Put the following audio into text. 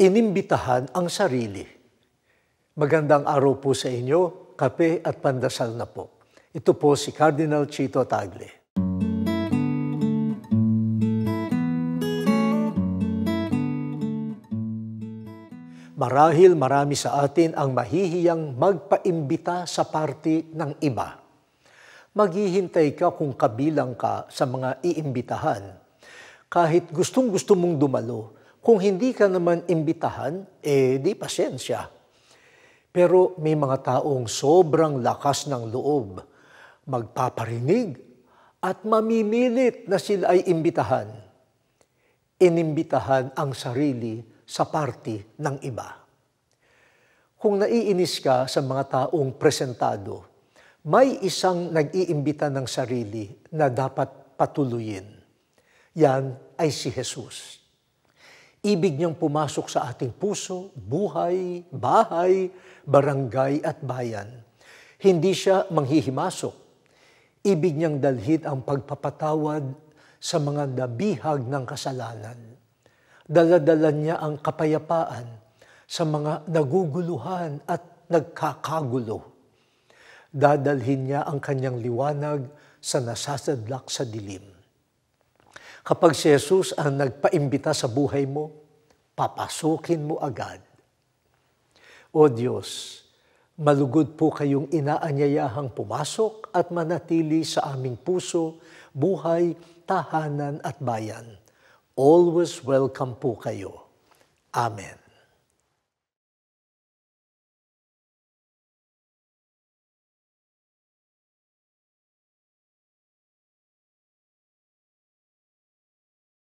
Inimbitahan ang sarili. Magandang araw po sa inyo, kape at pandasal na po. Ito po si Cardinal Chito Tagle. Marahil marami sa atin ang mahihiyang magpaimbita sa party ng iba. Maghihintay ka kung kabilang ka sa mga iimbitahan. Kahit gustong-gusto mong dumalo, kung hindi ka naman imbitahan, di pasensya. Pero may mga taong sobrang lakas ng loob, magpaparinig at mamimilit na sila ay imbitahan. Inimbitahan ang sarili sa party ng iba. Kung naiinis ka sa mga taong presentado, may isang nag-iimbita ng sarili na dapat patuloyin. Yan ay si Jesus. Ibig niyang pumasok sa ating puso, buhay, bahay, barangay at bayan. Hindi siya manghihimasok. Ibig niyang dalhin ang pagpapatawad sa mga nabihag ng kasalanan. Dala-dala niya ang kapayapaan sa mga naguguluhan at nagkakagulo. Dadalhin niya ang kanyang liwanag sa nasasadlak sa dilim. Kapag si Jesus ang nagpaimbita sa buhay mo, papasukin mo agad. O Diyos, malugod po kayong inaanyayahang pumasok at manatili sa aming puso, buhay, tahanan at bayan. Always welcome po kayo. Amen.